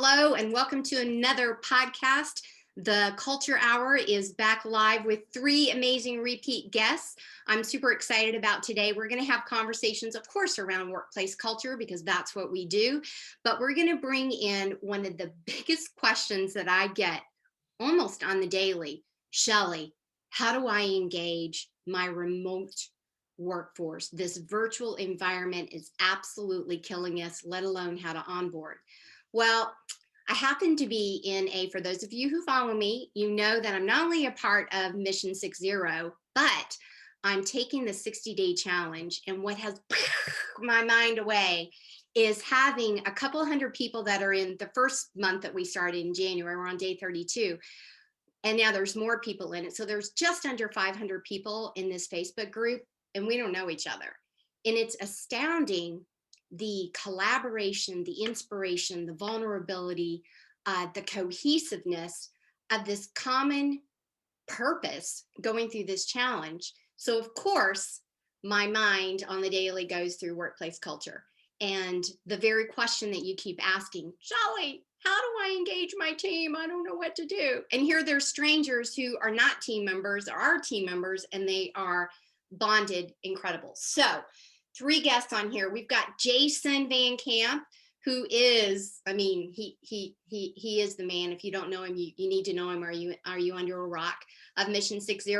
Hello, and welcome to another podcast. The Culture Hour is back live with three amazing repeat guests. I'm super excited about today. We're going to have conversations, of course, around workplace culture because that's what we do. But we're going to bring in one of the biggest questions that I get almost on the daily. Shelley, how do I engage my remote workforce? This virtual environment is absolutely killing us, let alone how to onboard. Well, I happen to be for those of you who follow me, you know that I'm not only a part of Mission 60, but I'm taking the 60-day challenge. And what has my mind away is having a couple hundred people that are in the first month that we started in January. We're on day 32. And now there's more people in it. So there's just under 500 people in this Facebook group, and we don't know each other. And it's astounding the collaboration, the inspiration, the vulnerability, the cohesiveness of this common purpose going through this challenge. So, of course, my mind on the daily goes through workplace culture. And the very question that you keep asking, Shelley, how do I engage my team? I don't know what to do. And here there's strangers who are not team members or are team members, and they are bonded incredible. So, three guests on here. We've got Jason Van Camp, who is, he is the man. If you don't know him, you need to know him. Are you under a rock? Of Mission 60.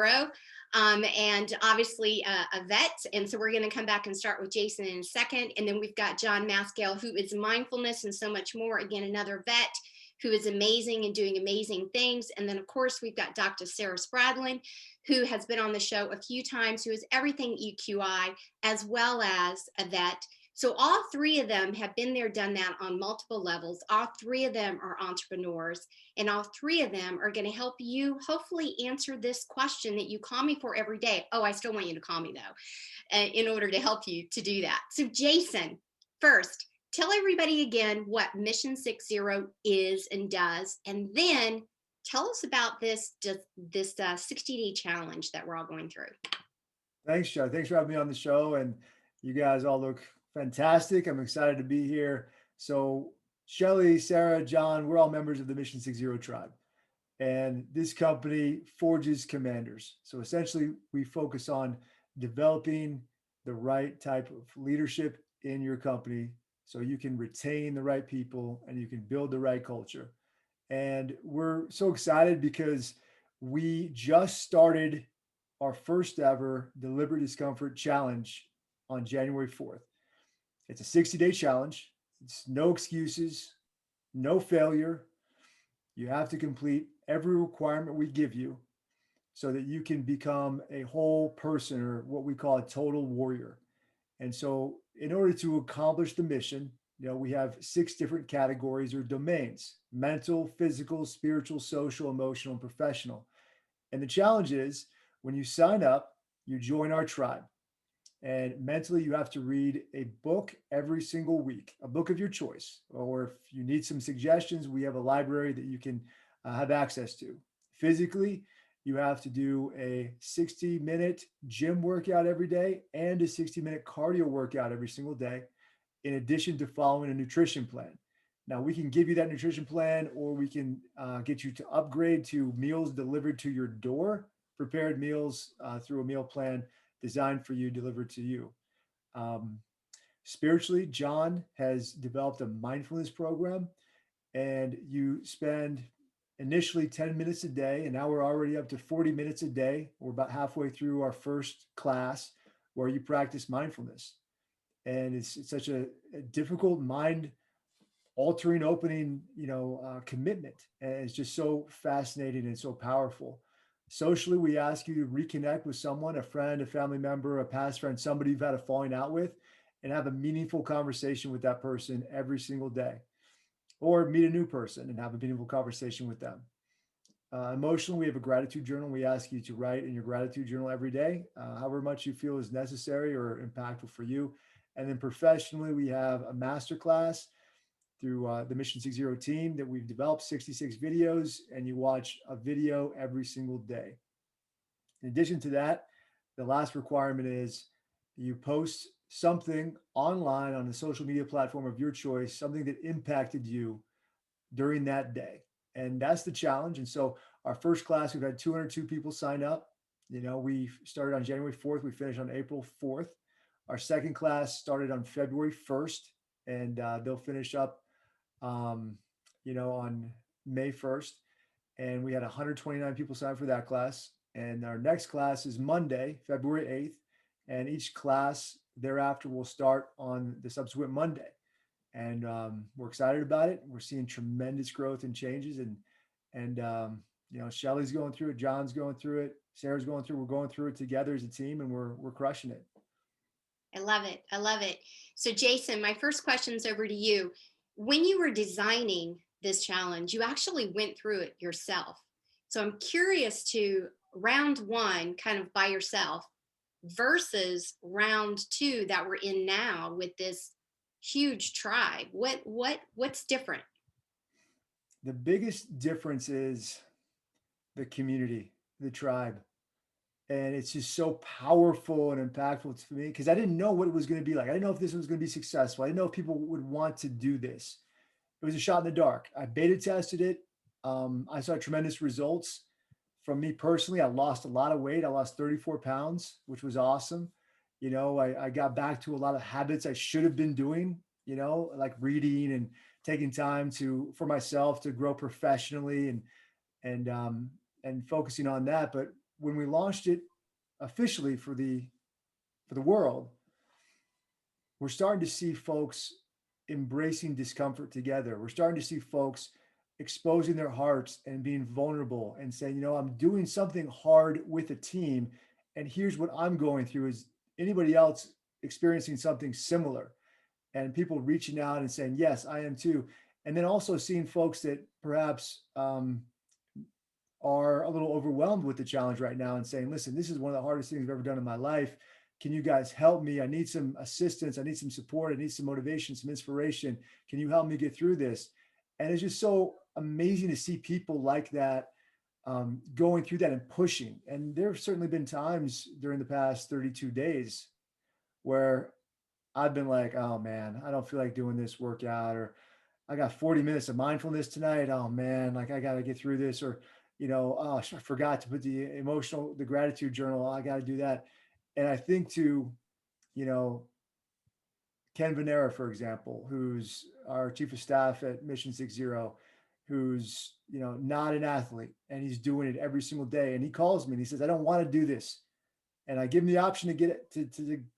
And obviously a vet. And so we're going to come back and start with Jason in a second. And then we've got Jon Macaskill, who is mindfulness and so much more. Again, another vet who is amazing and doing amazing things. And then, of course, we've got Dr. Sarah Spradlin, who has been on the show a few times, who is everything EQI, as well as a vet. So all three of them have been there, done that on multiple levels. All three of them are entrepreneurs, and all three of them are going to help you hopefully answer this question that you call me for every day. Oh, I still want you to call me, though, in order to help you to do that. So Jason, first, tell everybody again what Mission 60 is and does, and then tell us about this 60-day challenge that we're all going through. Thanks, Joe. Thanks for having me on the show. And you guys all look fantastic. I'm excited to be here. So Shelley, Sarah, John, we're all members of the Mission 60 tribe. And this company forges commanders. So essentially, we focus on developing the right type of leadership in your company so you can retain the right people and you can build the right culture. And we're so excited because we just started our first ever Deliberate Discomfort challenge on January 4th. It's a 60-day challenge. It's no excuses, no failure. You have to complete every requirement we give you so that you can become a whole person, or what we call a total warrior. And so in order to accomplish the mission, we have 6 different categories or domains: mental, physical, spiritual, social, emotional, and professional. And the challenge is, when you sign up, you join our tribe. And mentally, you have to read a book every single week, a book of your choice. Or if you need some suggestions, we have a library that you can have access to. Physically, you have to do a 60-minute gym workout every day and a 60-minute cardio workout every single day, in addition to following a nutrition plan. Now, we can give you that nutrition plan, or we can get you to upgrade to meals delivered to your door, prepared meals through a meal plan designed for you, delivered to you. Spiritually, John has developed a mindfulness program, and you spend initially 10 minutes a day, and now we're already up to 40 minutes a day. We're about halfway through our first class where you practice mindfulness. And it's such a difficult mind altering opening, commitment. And it's just so fascinating and so powerful. Socially, we ask you to reconnect with someone, a friend, a family member, a past friend, somebody you've had a falling out with, and have a meaningful conversation with that person every single day. Or meet a new person and have a meaningful conversation with them. Emotionally, we have a gratitude journal. We ask you to write in your gratitude journal every day, however much you feel is necessary or impactful for you. And then professionally, we have a masterclass through the Mission 60 team that we've developed 66 videos, and you watch a video every single day. In addition to that, the last requirement is you post something online on the social media platform of your choice, something that impacted you during that day. And that's the challenge. And so our first class, we've had 202 people sign up. We started on January 4th. We finished on April 4th. Our second class started on February 1st, and they'll finish up, on May 1st. And we had 129 people sign up for that class. And our next class is Monday, February 8th. And each class thereafter will start on the subsequent Monday. And we're excited about it. We're seeing tremendous growth and changes. And Shelley's going through it. Jon's going through it. Sarah's going through it. We're going through it together as a team, and we're crushing it. I love it. I love it. So Jason, my first question's over to you. When you were designing this challenge, you actually went through it yourself. So I'm curious to round one kind of by yourself versus round two that we're in now with this huge tribe. What's different? The biggest difference is the community, the tribe. And it's just so powerful and impactful to me because I didn't know what it was going to be like. I didn't know if this was going to be successful. I didn't know if people would want to do this. It was a shot in the dark. I beta tested it. I saw tremendous results from me personally. I lost a lot of weight. I lost 34 pounds, which was awesome. I got back to a lot of habits I should have been doing, like reading and taking time for myself to grow professionally and focusing on that. But when we launched it officially for the world, we're starting to see folks embracing discomfort together. We're starting to see folks exposing their hearts and being vulnerable and saying, I'm doing something hard with a team, and here's what I'm going through. Is anybody else experiencing something similar? And people reaching out and saying, yes, I am too. And then also seeing folks that perhaps are a little overwhelmed with the challenge right now and saying, listen, this is one of the hardest things I've ever done in my life. Can you guys help me? I need some assistance. I need some support. I need some motivation, some inspiration. Can you help me get through this? And it's just so amazing to see people like that going through that and pushing. And there have certainly been times during the past 32 days where I've been like, oh man, I don't feel like doing this workout, or I got 40 minutes of mindfulness tonight. Oh man, like I got to get through this, or oh, I forgot to put the gratitude journal. I got to do that. And I think to, Ken Venera, for example, who's our chief of staff at Mission 60, who's, not an athlete, and he's doing it every single day. And he calls me and he says, I don't want to do this. And I give him the option to get it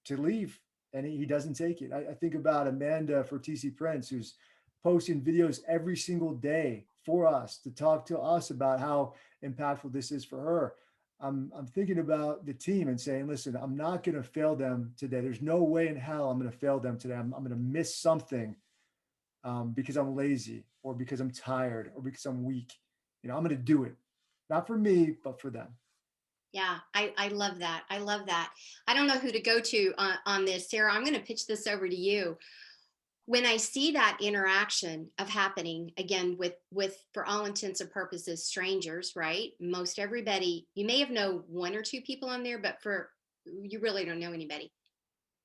to leave. And he doesn't take it. I think about Amanda for TC Prince, who's posting videos every single day for us to talk to us about how impactful this is for her. I'm thinking about the team and saying, listen, I'm not going to fail them today. There's no way in hell I'm going to fail them today. I'm going to miss something because I'm lazy, or because I'm tired, or because I'm weak. I'm going to do it, not for me, but for them. Yeah, I love that. I love that. I don't know who to go to on this. Sarah, I'm going to pitch this over to you. When I see that interaction of happening again with for all intents and purposes, strangers, right? Most everybody, you may have known one or two people on there, but you really don't know anybody.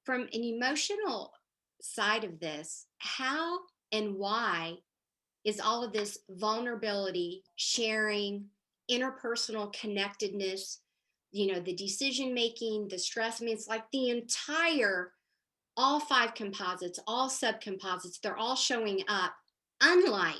From an emotional side of this, how and why is all of this vulnerability, sharing, interpersonal connectedness, the decision making, the stress? I mean, it's like the entire, all 5 composites, all subcomposites, they're all showing up, unlike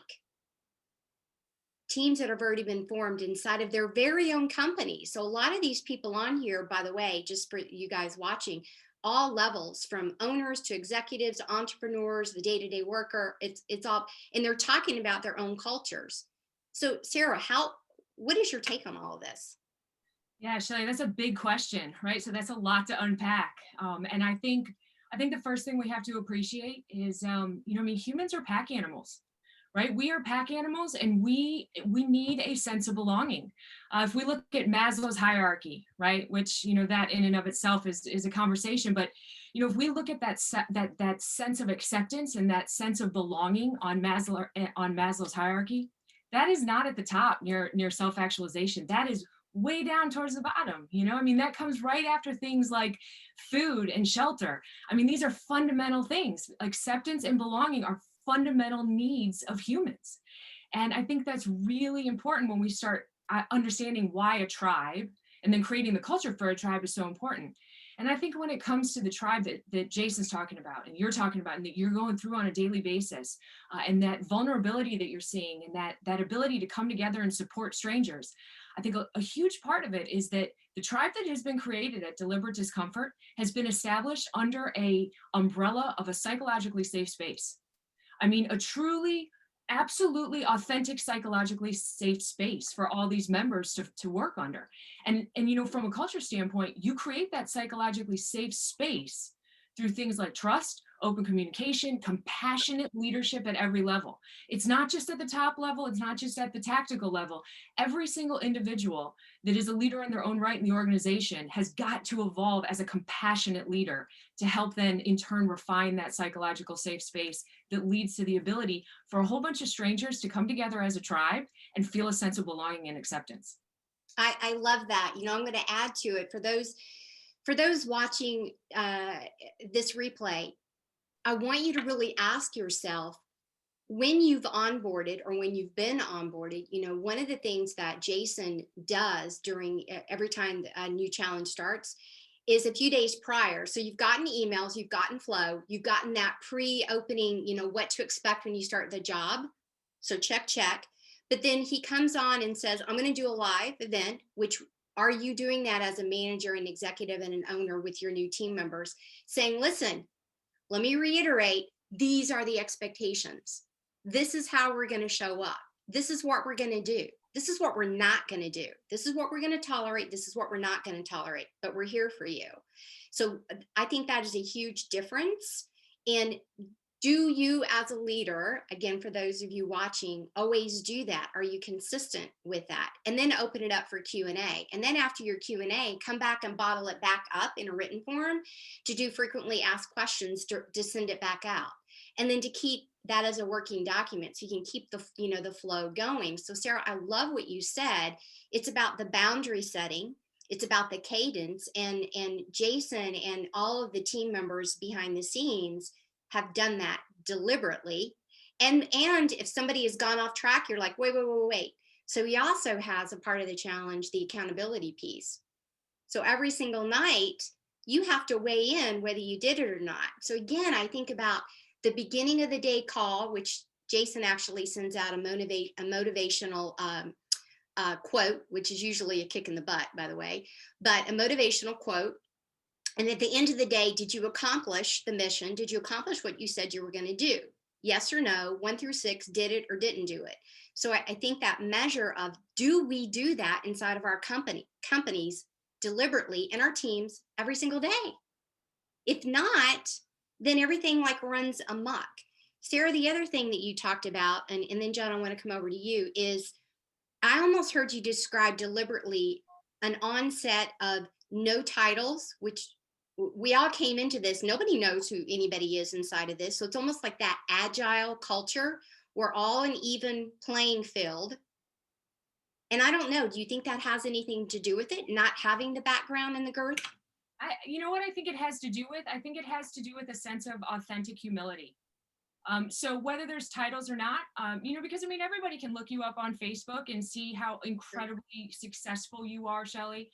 teams that have already been formed inside of their very own company. So a lot of these people on here, by the way, just for you guys watching, all levels, from owners to executives, entrepreneurs, the day-to-day worker, it's all, and they're talking about their own cultures. So Sarah, what is your take on all of this? Yeah, Shelley, that's a big question, right? So that's a lot to unpack. And I think the first thing we have to appreciate is, humans are pack animals, right? We are pack animals, and we need a sense of belonging. If we look at Maslow's hierarchy, right, which, that in and of itself is a conversation, but, if we look at that sense of acceptance and that sense of belonging on Maslow's hierarchy, that is not at the top near self-actualization. That is way down towards the bottom. That comes right after things like food and shelter. These are fundamental things. Acceptance and belonging are fundamental needs of humans. And I think that's really important when we start understanding why a tribe, and then creating the culture for a tribe is so important. And I think when it comes to the tribe that Jason's talking about and you're talking about and that you're going through on a daily basis, and that vulnerability that you're seeing, and that ability to come together and support strangers, I think a huge part of it is that the tribe that has been created at Deliberate Discomfort has been established under a umbrella of a psychologically safe space. I mean, a truly, absolutely authentic, psychologically safe space for all these members to work under. And, from a culture standpoint, you create that psychologically safe space through things like trust, open communication, compassionate leadership at every level. It's not just at the top level. It's not just at the tactical level. Every single individual that is a leader in their own right in the organization has got to evolve as a compassionate leader to help then in turn refine that psychological safe space that leads to the ability for a whole bunch of strangers to come together as a tribe and feel a sense of belonging and acceptance. I love that. I'm going to add to it for those watching this replay. I want you to really ask yourself, when you've onboarded or when you've been onboarded, one of the things that Jason does during every time a new challenge starts is a few days prior. So you've gotten emails, you've gotten flow, you've gotten that pre-opening, what to expect when you start the job. So check. But then he comes on and says, I'm going to do a live event, which are you doing that as a manager, an executive, and an owner with your new team members, saying, listen, let me reiterate, these are the expectations. This is how we're going to show up. This is what we're going to do. This is what we're not going to do. This is what we're going to tolerate. This is what we're not going to tolerate, but we're here for you. So I think that is a huge difference. And do you as a leader, again, for those of you watching, always do that? Are you consistent with that? And then open it up for Q&A. And then after your Q&A, come back and bottle it back up in a written form to do frequently asked questions to send it back out. And then to keep that as a working document so you can keep the flow going. So Sarah, I love what you said. It's about the boundary setting. It's about the cadence, and Jason and all of the team members behind the scenes have done that deliberately. And if somebody has gone off track, you're like, wait. So he also has a part of the challenge, the accountability piece. So every single night you have to weigh in whether you did it or not. So again, I think about the beginning of the day call, which Jason actually sends out a motivational quote, which is usually a kick in the butt, by the way, but a motivational quote. And at the end of the day, did you accomplish the mission? Did you accomplish what you said you were going to do? Yes or no, 1 through 6, did it or didn't do it? So I think that measure of, do we do that inside of our companies deliberately in our teams every single day? If not, then everything runs amok. Sarah, the other thing that you talked about, and then John, I want to come over to you, is I almost heard you describe deliberately an onset of no titles, which we all came into this. Nobody knows who anybody is inside of this. So it's almost like that agile culture. We're all an even playing field. And I don't know, do you think that has anything to do with it, not having the background and the girth? You know what I think it has to do with? I think it has to do with a sense of authentic humility. So whether there's titles or not, because everybody can look you up on Facebook and see how incredibly successful you are, Shelley.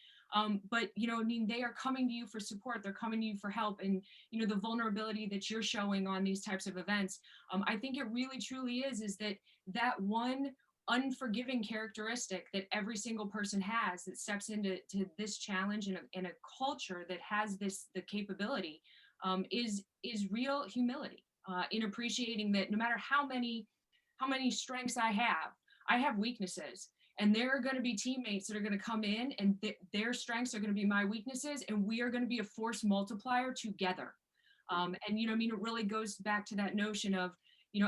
But they are coming to you for support. They're coming to you for help. And, the vulnerability that you're showing on these types of events, I think it really truly is that one unforgiving characteristic that every single person has that steps into this challenge in a culture that has the capability is real humility, in appreciating that no matter how many strengths I have weaknesses. And there are going to be teammates that are going to come in and their strengths are going to be my weaknesses, and we are going to be a force multiplier together. It really goes back to that notion of,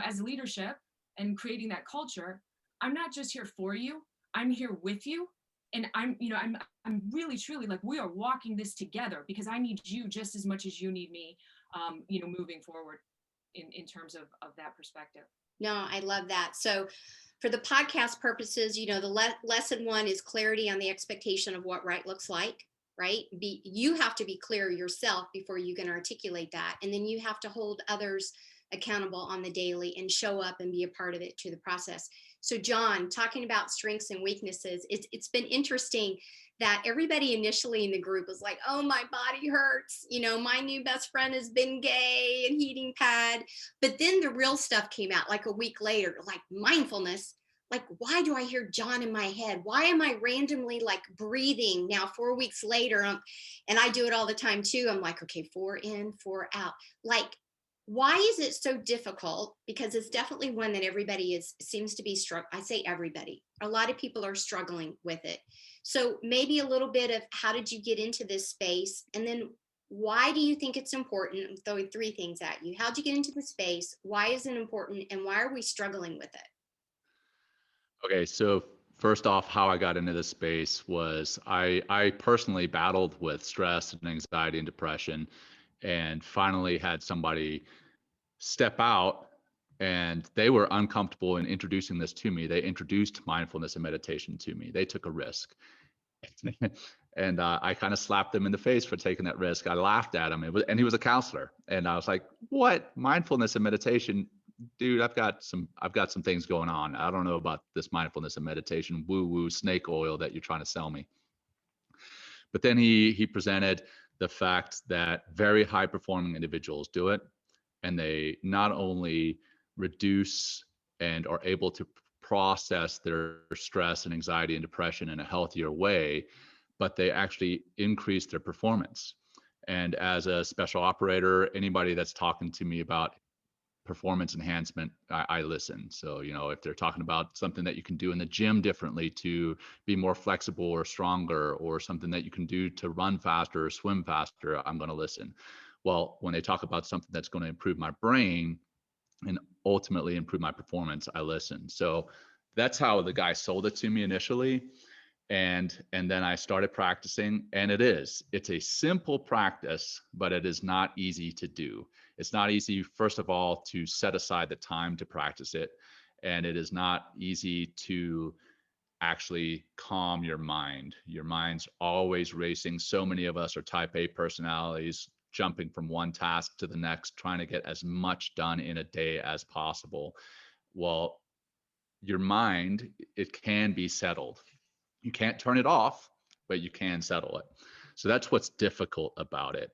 as leadership and creating that culture, I'm not just here for you, I'm here with you. And I'm really truly we are walking this together because I need you just as much as you need me, moving forward in terms of that perspective. No, I love that. So for the podcast purposes, the lesson 1 is clarity on the expectation of what right looks like, right? You have to be clear yourself before you can articulate that. And then you have to hold others accountable on the daily and show up and be a part of it to the process. So Jon, talking about strengths and weaknesses, it's been interesting that everybody initially in the group was like, oh, my body hurts. You know, my new best friend has been gay and heating pad. But then the real stuff came out like a week later, like mindfulness. Like, why do I hear Jon in my head? Why am I randomly like breathing now 4 weeks later? And I do it all the time too. I'm like, okay, 4 in, 4 out. Like, why is it so difficult? Because it's definitely one that everybody seems to be struggling. I say everybody, a lot of people are struggling with it. So maybe a little bit of how did you get into this space? And then why do you think it's important? I'm throwing 3 things at you. How'd you get into the space? Why is it important? And why are we struggling with it? Okay, so first off, how I got into this space was I personally battled with stress and anxiety and depression, and finally had somebody step out, and they were uncomfortable in introducing this to me. They introduced mindfulness and meditation to me. They took a risk. And I kind of slapped them in the face for taking that risk. I laughed at him, and he was a counselor. And I was like, what? Mindfulness and meditation? Dude, I've got some things going on. I don't know about this mindfulness and meditation woo-woo snake oil that you're trying to sell me. But then he presented the fact that very high performing individuals do it, and they not only reduce and are able to process their stress and anxiety and depression in a healthier way, but they actually increase their performance. And as a special operator, anybody that's talking to me about performance enhancement, I listen. So, you know, if they're talking about something that you can do in the gym differently to be more flexible or stronger, or something that you can do to run faster or swim faster, I'm going to listen. Well, when they talk about something that's going to improve my brain and ultimately improve my performance, I listen. So that's how the guy sold it to me initially. And then I started practicing, and it's a simple practice, but it is not easy to do. It's not easy, first of all, to set aside the time to practice it. And it is not easy to actually calm your mind. Your mind's always racing. So many of us are type A personalities, jumping from one task to the next, trying to get as much done in a day as possible. Well, your mind, it can be settled. You can't turn it off, but you can settle it. So that's what's difficult about it.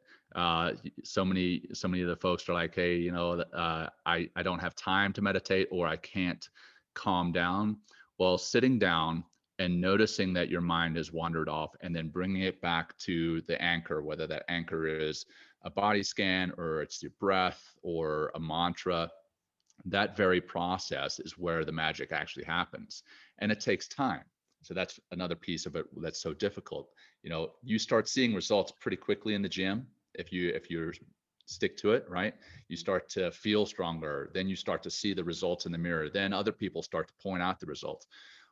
So many of the folks are like, hey, you know, I don't have time to meditate, or I can't calm down. Well, sitting down and noticing that your mind has wandered off, and then bringing it back to the anchor, whether that anchor is a body scan, or it's your breath, or a mantra, that very process is where the magic actually happens. And it takes time. So that's another piece of it that's so difficult. You know, you start seeing results pretty quickly in the gym if you stick to it, right? You start to feel stronger, then you start to see the results in the mirror, then other people start to point out the results.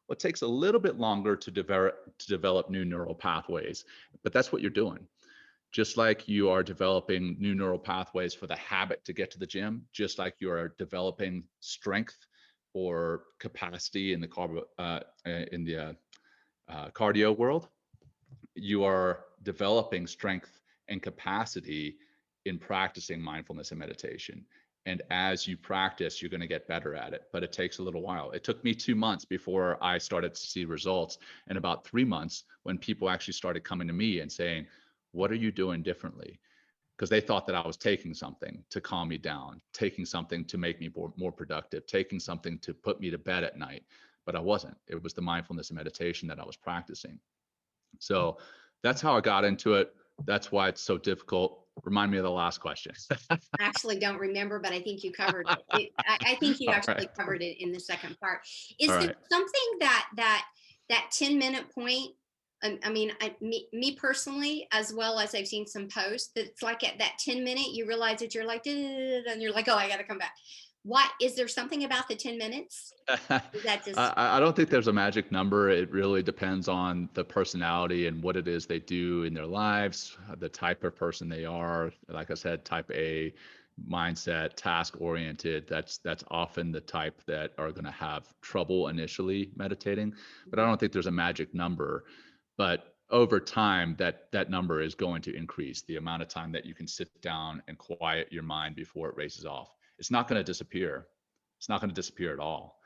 Well, it takes a little bit longer to develop new neural pathways, but that's what you're doing. Just like you are developing new neural pathways for the habit to get to the gym, just like you are developing strength or capacity in the cardio world, you are developing strength and capacity in practicing mindfulness and meditation. And as you practice, you're going to get better at it, but it takes a little while. It took me 2 months before I started to see results, and about 3 months when people actually started coming to me and saying, what are you doing differently? Because they thought that I was taking something to calm me down, taking something to make me more productive, taking something to put me to bed at night. But I wasn't. It was the mindfulness and meditation that I was practicing. So that's how I got into it. That's why it's so difficult. Remind me of the last question. I actually don't remember, but I think you covered it. I think you actually covered it in the second part. Is there something that 10-minute point? I mean, me personally, as well as I've seen some posts, that's like at that 10-minute, you realize that you're like, and you're like, oh, I got to come back. What is there something about the 10 minutes? Is that just... I don't think there's a magic number. It really depends on the personality and what it is they do in their lives, the type of person they are. Like I said, type A mindset, task oriented. That's often the type that are going to have trouble initially meditating. But I don't think there's a magic number. But over time, that number is going to increase. The amount of time that you can sit down and quiet your mind before it races off It's not going to disappear. It's not going to disappear at all.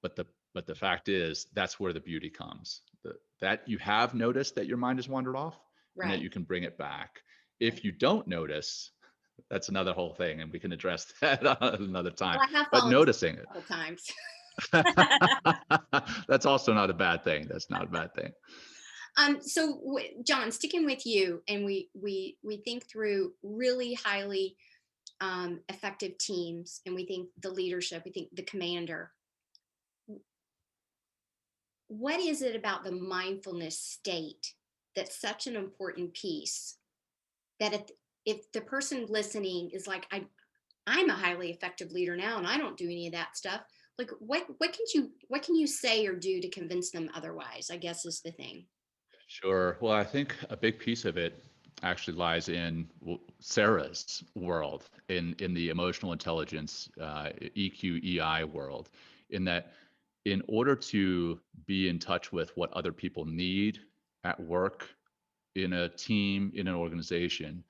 But the fact is, that's where the beauty comes. That you have noticed that your mind has wandered off, and that Right. you can bring it back. If you don't notice, that's another whole thing, and we can address that another time. Well, I have But fallen asleep noticing a couple times. it, that's also not a bad thing. That's not a bad thing. So John, sticking with you, and we think through really highly effective teams, and we think the leadership, we think the commander. What is it about the mindfulness state that's such an important piece that if the person listening is like, I'm a highly effective leader now and I don't do any of that stuff, like what can you say or do to convince them otherwise, I guess, is the thing. Sure. Well, I think a big piece of it actually lies in Sarah's world, in the emotional intelligence, EQ, EI world, in that in order to be in touch with what other people need at work, in a team, in an organization,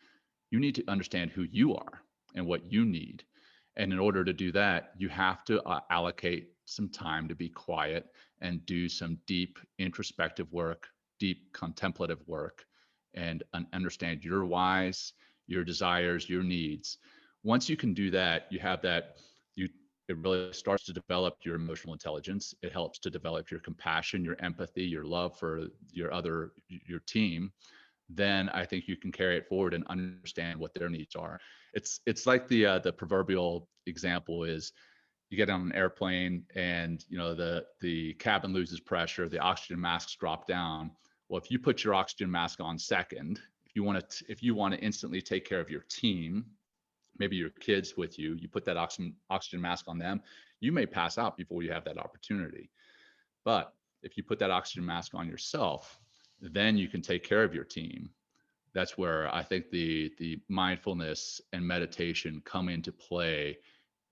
you need to understand who you are and what you need. And in order to do that, you have to allocate some time to be quiet and do some deep introspective work, deep contemplative work, and understand your whys, your desires, your needs. Once you can do that, you have that, it really starts to develop your emotional intelligence. It helps to develop your compassion, your empathy, your love for your team. Then I think you can carry it forward and understand what their needs are. It's like the proverbial example is, you get on an airplane and the cabin loses pressure, the oxygen masks drop down. Well, if you put your oxygen mask on second, if you want to instantly take care of your team, maybe your kids with you, you put that oxygen mask on them, you may pass out before you have that opportunity. But if you put that oxygen mask on yourself, then you can take care of your team. That's where I think the mindfulness and meditation come into play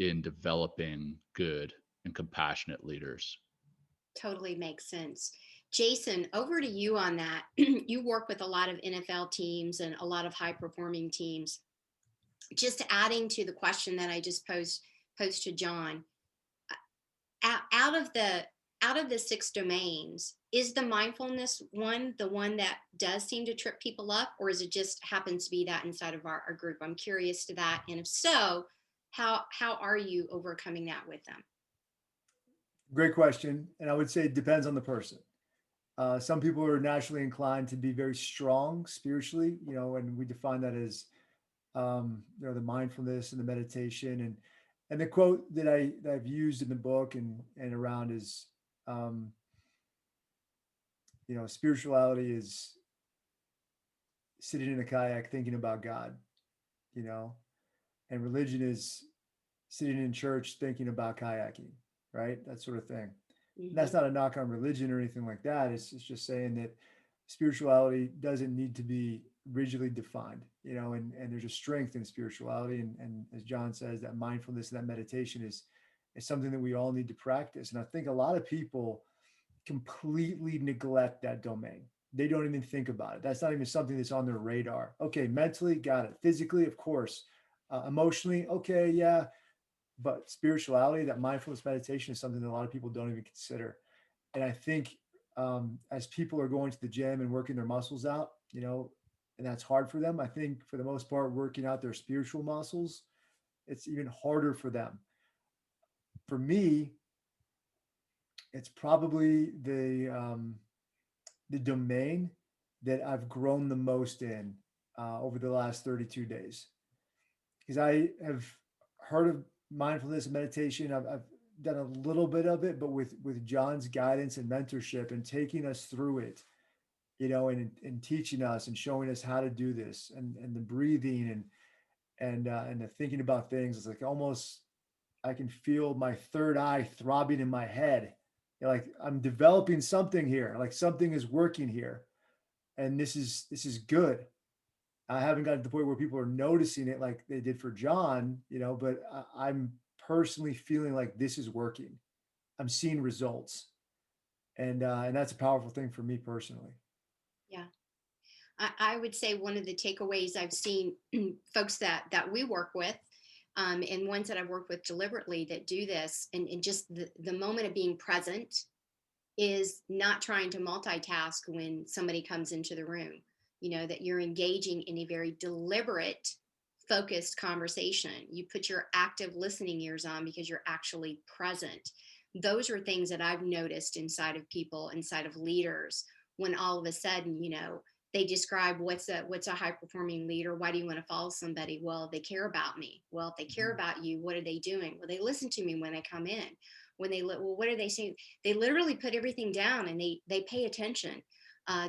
in developing good and compassionate leaders. Totally makes sense. Jason, over to you on that. You work with a lot of NFL teams and a lot of high performing teams. Just adding to the question that I just posed to John, out of the 6 domains, is the mindfulness one the one that does seem to trip people up, or is it just happens to be that inside of our group? I'm curious to that, and if so, how are you overcoming that with them? Great question. And I would say it depends on the person. Some people are naturally inclined to be very strong spiritually, and we define that as, the mindfulness and the meditation. And the quote that I've used in the book and around is, spirituality is sitting in a kayak thinking about God, and religion is sitting in church thinking about kayaking, right? That sort of thing. Mm-hmm. That's not a knock on religion or anything like that. It's just saying that spirituality doesn't need to be rigidly defined, and there's a strength in spirituality. And as John says, that mindfulness and that meditation is something that we all need to practice. And I think a lot of people completely neglect that domain. They don't even think about it. That's not even something that's on their radar. Okay, mentally, got it. Physically, of course. Emotionally, okay, yeah. But spirituality, that mindfulness meditation, is something that a lot of people don't even consider. And I think as people are going to the gym and working their muscles out, and that's hard for them, I think for the most part, working out their spiritual muscles, it's even harder for them. For me, it's probably the domain that I've grown the most in over the last 32 days, because I have heard of mindfulness and meditation. I've done a little bit of it, but with John's guidance and mentorship and taking us through it, and teaching us and showing us how to do this, and the breathing and the thinking about things. It's like almost I can feel my third eye throbbing in my head. Like I'm developing something here, like something is working here, and this is good. I haven't gotten to the point where people are noticing it like they did for John, but I'm personally feeling like this is working. I'm seeing results, and that's a powerful thing for me personally. Yeah. I would say one of the takeaways I've seen folks that we work with, and ones that I've worked with deliberately that do this, and just the moment of being present is not trying to multitask when somebody comes into the room, that you're engaging in a very deliberate, focused conversation. You put your active listening ears on because you're actually present. Those are things that I've noticed inside of people, inside of leaders, when all of a sudden, they describe what's a high performing leader. Why do you want to follow somebody? Well, they care about me. Well, if they care about you, what are they doing? Well, they listen to me when I come in. Well, what are they saying? They literally put everything down and they pay attention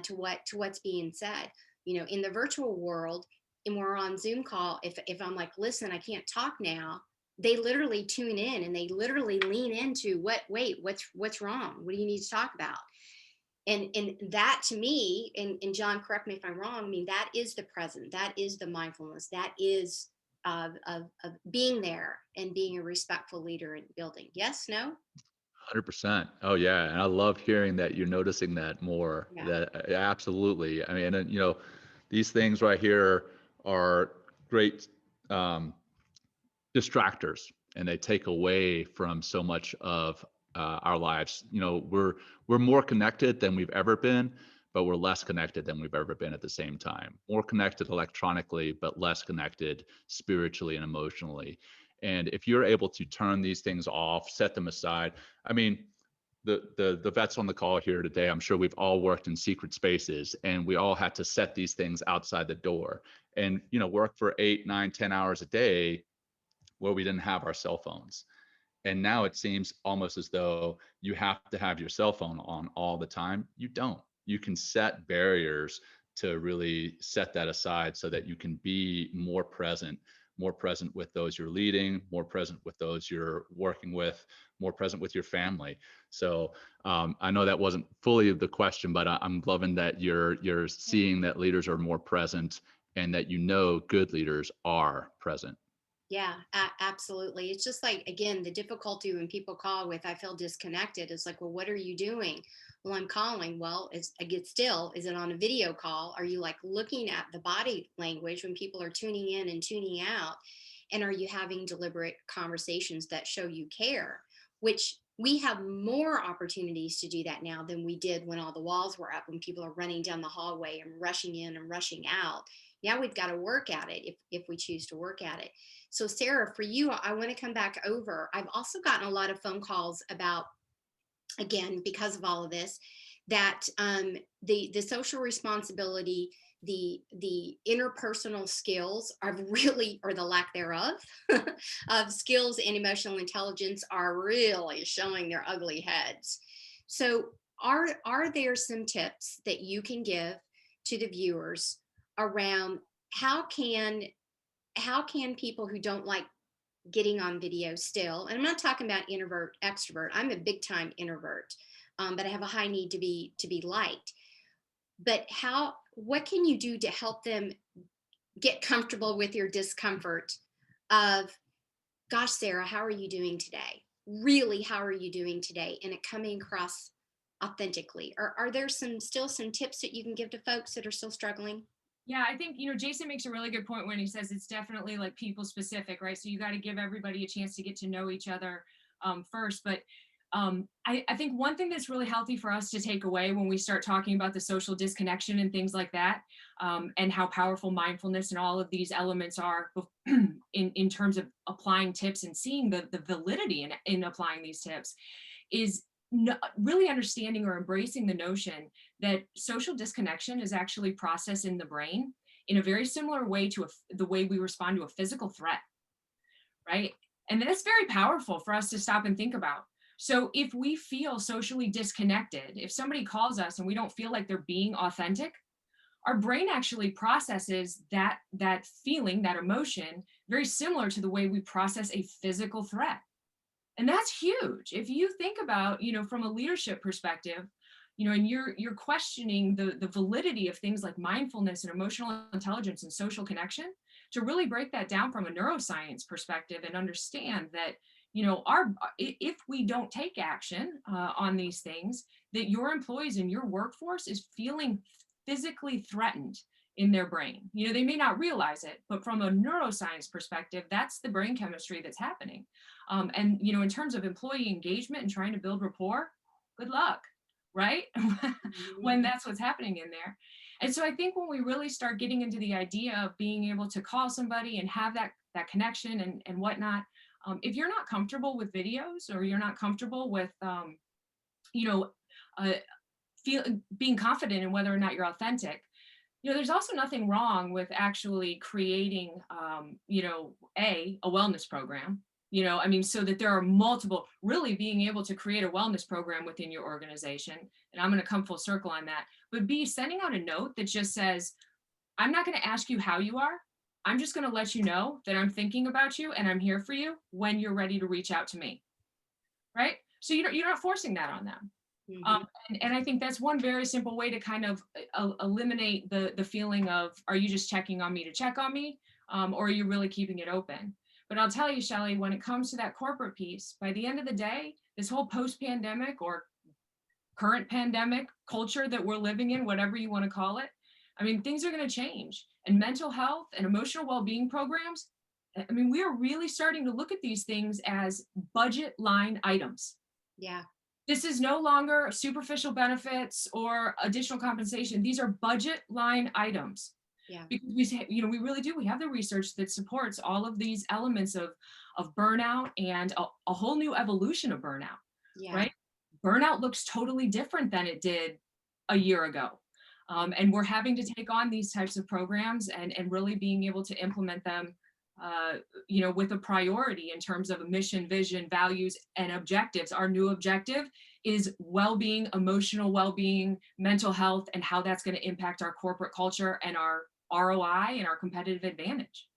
to what's being said. In the virtual world, and we're on Zoom call, if I'm like, listen, I can't talk now, they literally tune in and they literally lean into what's wrong? What do you need to talk about? And that to me, and John, correct me if I'm wrong, I mean, that is the present, that is the mindfulness, that is of being there and being a respectful leader in building. Yes, no? 100%. Oh yeah, and I love hearing that you're noticing that more. Yeah. That absolutely. I mean, and these things right here are great distractors, and they take away from so much of our lives. We're more connected than we've ever been, but we're less connected than we've ever been at the same time. More connected electronically, but less connected spiritually and emotionally. And if you're able to turn these things off, set them aside, I mean, the vets on the call here today, I'm sure we've all worked in secret spaces, and we all had to set these things outside the door and work for 8, 9, 10 hours a day where we didn't have our cell phones. And now it seems almost as though you have to have your cell phone on all the time. You don't. You can set barriers to really set that aside so that you can be more present with those you're leading, more present with those you're working with, more present with your family. So I know that wasn't fully the question, but I'm loving that you're seeing that leaders are more present and that good leaders are present. Yeah, absolutely. It's just like, again, the difficulty when people call with, I feel disconnected. It's like, well, what are you doing? Well, I'm calling. Well, is it on a video call? Are you like looking at the body language when people are tuning in and tuning out? And are you having deliberate conversations that show you care? Which we have more opportunities to do that now than we did when all the walls were up, when people are running down the hallway and rushing in and rushing out. Now we've got to work at it if we choose to work at it. So Sarah, for you, I want to come back over. I've also gotten a lot of phone calls about, again, because of all of this, that the social responsibility, the interpersonal skills are really, or the lack thereof, of skills and emotional intelligence are really showing their ugly heads. So are there some tips that you can give to the viewers around how can people who don't like getting on video still, and I'm not talking about introvert, extrovert, I'm a big time introvert, but I have a high need to be liked. But what can you do to help them get comfortable with your discomfort of, gosh, Sarah, how are you doing today? Really, how are you doing today? And it coming across authentically. Are there still some tips that you can give to folks that are still struggling? Yeah, I think, Jason makes a really good point when he says it's definitely like people specific, right? So you got to give everybody a chance to get to know each other first. But I think one thing that's really healthy for us to take away when we start talking about the social disconnection and things like that, and how powerful mindfulness and all of these elements are in terms of applying tips and seeing the validity in applying these tips, is really understanding or embracing the notion that social disconnection is actually processed in the brain in a very similar way to the way we respond to a physical threat, right? And that's very powerful for us to stop and think about. So if we feel socially disconnected, if somebody calls us and we don't feel like they're being authentic, our brain actually processes that feeling, that emotion, very similar to the way we process a physical threat. And that's huge. If you think about, from a leadership perspective, and you're questioning the validity of things like mindfulness and emotional intelligence and social connection, to really break that down from a neuroscience perspective and understand that, if we don't take action on these things, that your employees and your workforce is feeling physically threatened in their brain. You know, they may not realize it, but from a neuroscience perspective, that's the brain chemistry that's happening. And, you know, in terms of employee engagement and trying to build rapport, good luck, right? When that's what's happening in there. And so I think when we really start getting into the idea of being able to call somebody and have that connection and whatnot, if you're not comfortable with videos, or you're not comfortable with, you know, being confident in whether or not you're authentic, you know, there's also nothing wrong with actually creating, you know, a wellness program, you know, I mean, so that there are multiple, really being able to create a wellness program within your organization. And I'm going to come full circle on that. But B, sending out a note that just says, I'm not going to ask you how you are. I'm just going to let you know that I'm thinking about you and I'm here for you when you're ready to reach out to me. Right? So you're not forcing that on them. And I think that's one very simple way to kind of eliminate the feeling of, are you just checking on me to check on me? Or are you really keeping it open? But I'll tell you, Shelley, when it comes to that corporate piece, by the end of the day, this whole post-pandemic or current pandemic culture that we're living in, whatever you want to call it, I mean, things are going to change. And mental health and emotional well-being programs, I mean, we are really starting to look at these things as budget line items. Yeah. This is no longer superficial benefits or additional compensation. These are budget line items. Yeah. Because we really do. We have the research that supports all of these elements of burnout and a whole new evolution of burnout. Yeah. Right? Burnout looks totally different than it did a year ago. And we're having to take on these types of programs and really being able to implement them, you know, with a priority in terms of a mission, vision, values, and objectives. Our new objective is well-being, emotional well-being, mental health, and how that's going to impact our corporate culture and our ROI and our competitive advantage.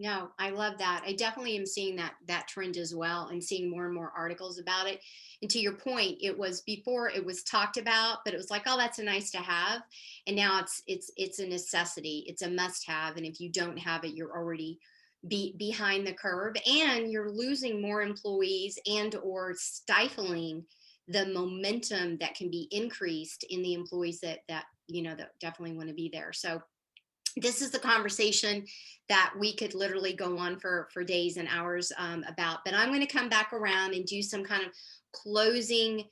No, I love that. I definitely am seeing that trend as well, and seeing more and more articles about it. And to your point, it was before it was talked about, but it was like, oh, that's a nice to have. And now it's a necessity. It's a must have. And if you don't have it, you're already behind the curve, and you're losing more employees and or stifling the momentum that can be increased in the employees that you know, that definitely want to be there. So this is the conversation that we could literally go on for days and hours about, but I'm going to come back around and do some kind of closing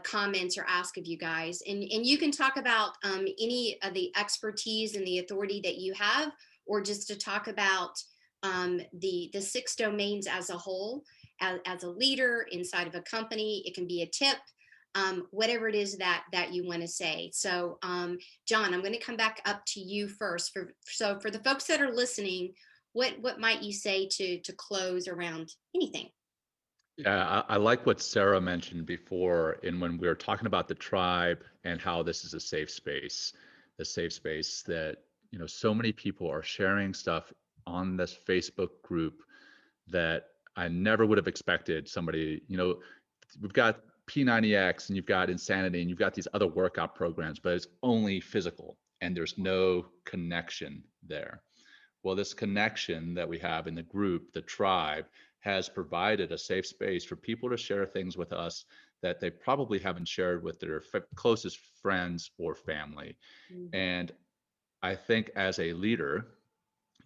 comments or ask of you guys, and you can talk about any of the expertise and the authority that you have, or just to talk about the 6 domains as a whole, as a leader inside of a company. It can be a tip, whatever it is that you want to say. So Jon, I'm going to come back up to you first. So for the folks that are listening, what might you say to close around anything? Yeah, I like what Sarah mentioned before, and when we were talking about the tribe and how this is a safe space that, you know, so many people are sharing stuff on this Facebook group that I never would have expected somebody, you know, we've got P90X and you've got Insanity and you've got these other workout programs, but it's only physical and there's no connection there. Well, this connection that we have in the group, the tribe, has provided a safe space for people to share things with us that they probably haven't shared with their closest friends or family. Mm-hmm. And I think as a leader,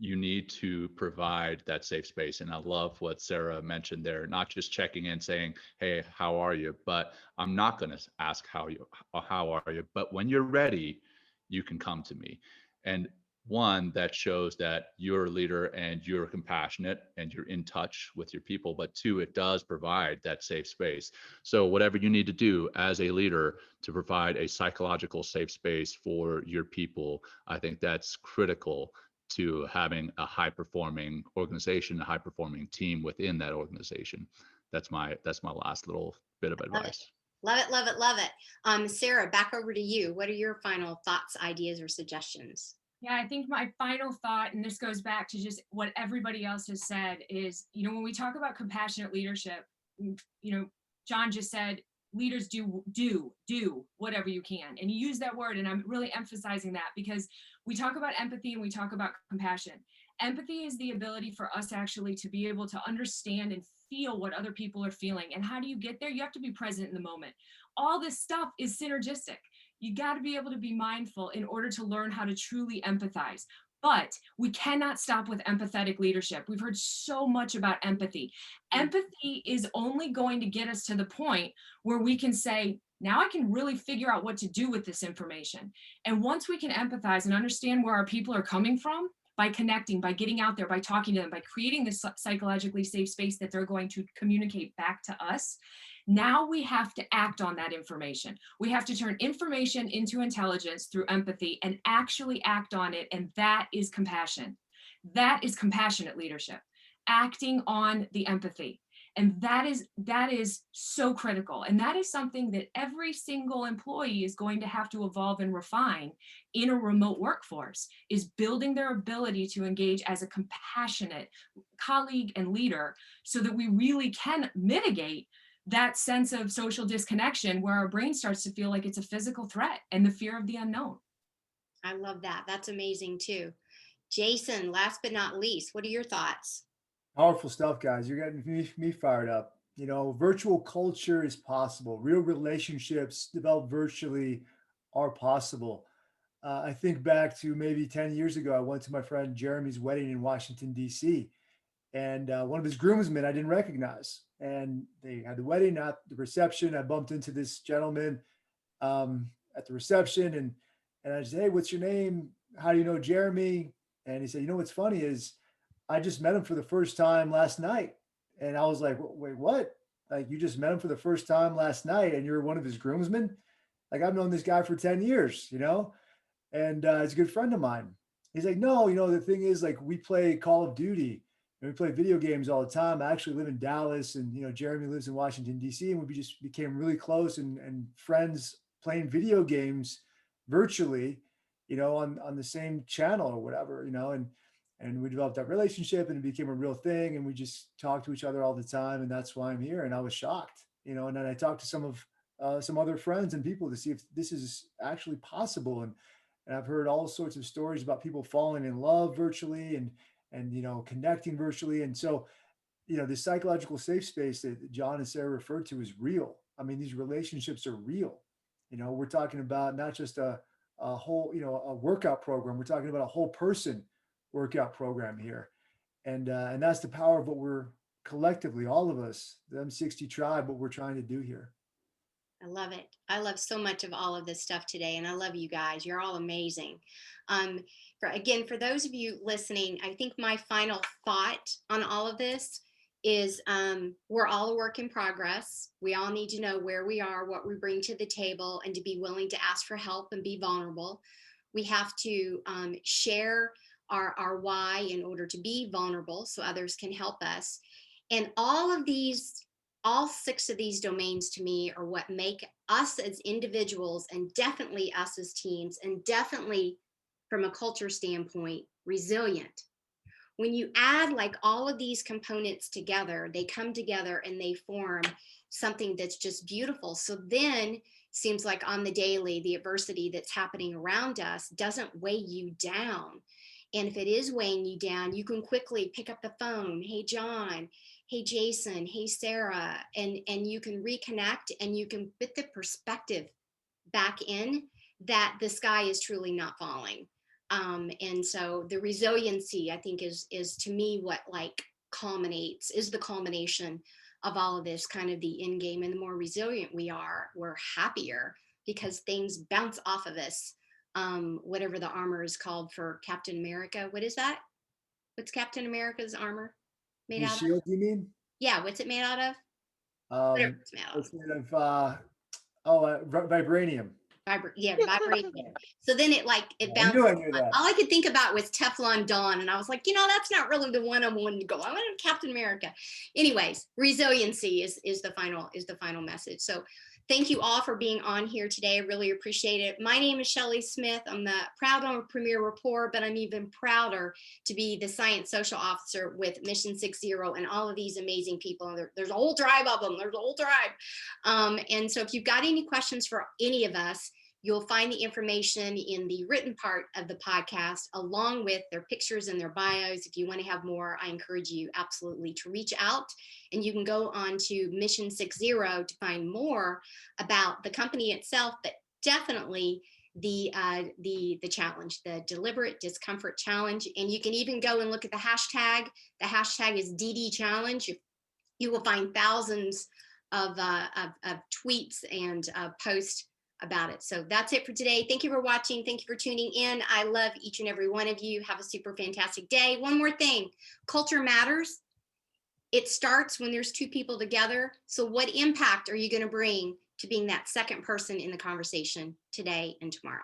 you need to provide that safe space. And I love what Sarah mentioned there, not just checking in saying, hey, how are you? But I'm not going to ask how are you? But when you're ready, you can come to me. And one, that shows that you're a leader and you're compassionate and you're in touch with your people. But two, it does provide that safe space. So whatever you need to do as a leader to provide a psychological safe space for your people, I think that's critical to having a high performing organization, a high performing team within that organization. That's my last little bit of advice. Love it, love it, love it. Sarah, back over to you. What are your final thoughts, ideas, or suggestions? Yeah, I think my final thought, and this goes back to just what everybody else has said, is, you know, when we talk about compassionate leadership, you know, Jon just said, leaders do whatever you can. And you use that word, and I'm really emphasizing that because we talk about empathy and we talk about compassion. Empathy is the ability for us actually to be able to understand and feel what other people are feeling. And how do you get there? You have to be present in the moment. All this stuff is synergistic. You got to be able to be mindful in order to learn how to truly empathize. But we cannot stop with empathetic leadership. We've heard so much about empathy. Empathy is only going to get us to the point where we can say, now I can really figure out what to do with this information. And once we can empathize and understand where our people are coming from, by connecting, by getting out there, by talking to them, by creating this psychologically safe space that they're going to communicate back to us, now we have to act on that information. We have to turn information into intelligence through empathy and actually act on it. And that is compassion. That is compassionate leadership, acting on the empathy. And that is so critical. And that is something that every single employee is going to have to evolve and refine in a remote workforce, is building their ability to engage as a compassionate colleague and leader so that we really can mitigate that sense of social disconnection where our brain starts to feel like it's a physical threat and the fear of the unknown. I love that. That's amazing too. Jason, last but not least, what are your thoughts? Powerful stuff, guys. You're getting me fired up. You know, virtual culture is possible. Real relationships developed virtually are possible. I think back to maybe 10 years ago, I went to my friend Jeremy's wedding in Washington, D.C. And one of his groomsmen I didn't recognize. And they had the wedding at the reception. I bumped into this gentleman at the reception, and I said, "Hey, what's your name? How do you know Jeremy?" And he said, "You know what's funny is I just met him for the first time last night." And I was like, "Wait, what? Like, you just met him for the first time last night and you're one of his groomsmen?" Like, I've known this guy for 10 years, you know, and he's a good friend of mine. He's like, "No, you know, the thing is, like, we play Call of Duty and we play video games all the time. I actually live in Dallas, and, you know, Jeremy lives in Washington, D.C. And we just became really close and friends playing video games virtually, you know, on the same channel or whatever, you know, and we developed that relationship and it became a real thing. And we just talk to each other all the time. And that's why I'm here." And I was shocked, you know, and then I talked to some other friends and people to see if this is actually possible. And I've heard all sorts of stories about people falling in love virtually and, you know, connecting virtually. And so, you know, the psychological safe space that John and Sarah referred to is real. I mean, these relationships are real. You know, we're talking about not just a whole, you know, a workout program. We're talking about a whole person workout program here. And that's the power of what we're collectively, all of us, the M60 tribe, what we're trying to do here. I love it. I love so much of all of this stuff today. And I love you guys. You're all amazing. For those of you listening, I think my final thought on all of this is we're all a work in progress. We all need to know where we are, what we bring to the table, and to be willing to ask for help and be vulnerable. We have to share our why in order to be vulnerable so others can help us. And all 6 of these domains to me are what make us as individuals, and definitely us as teams, and definitely from a culture standpoint, resilient. When you add like all of these components together, they come together and they form something that's just beautiful. So then seems like on the daily, the adversity that's happening around us doesn't weigh you down. And if it is weighing you down, you can quickly pick up the phone. "Hey, John. Hey, Jason. Hey, Sarah." And you can reconnect and you can put the perspective back in that the sky is truly not falling. And so the resiliency, I think, is to me what like is the culmination of all of this, kind of the end game. And the more resilient we are, we're happier because things bounce off of us. Whatever the armor is called for Captain America. What is that? What's Captain America's armor made His out shield, of? you mean? Yeah, what's it made out of? Whatever it's made out of. It's made of vibranium. Vibranium. So then it I knew bounces. that. All I could think about was Teflon Dawn, and I was like, you know, that's not really the one I wanted to go. I wanted Captain America. Anyways, resiliency is the final message. So thank you all for being on here today. I really appreciate it. My name is Shelley Smith. I'm the proud owner of Premier Rapport, but I'm even prouder to be the Science Social Officer with Mission 60 and all of these amazing people. There's a whole tribe of them. There's a whole tribe. And so if you've got any questions for any of us, you'll find the information in the written part of the podcast, along with their pictures and their bios. If you want to have more, I encourage you absolutely to reach out. And you can go on to Mission 60 to find more about the company itself, but definitely the challenge, the Deliberate Discomfort Challenge. And you can even go and look at the hashtag. The hashtag is DD Challenge. You will find thousands of tweets and posts about it. So that's it for today. Thank you for watching. Thank you for tuning in. I love each and every one of you. Have a super fantastic day. One more thing, culture matters. It starts when there's two people together. So what impact are you going to bring to being that second person in the conversation today and tomorrow?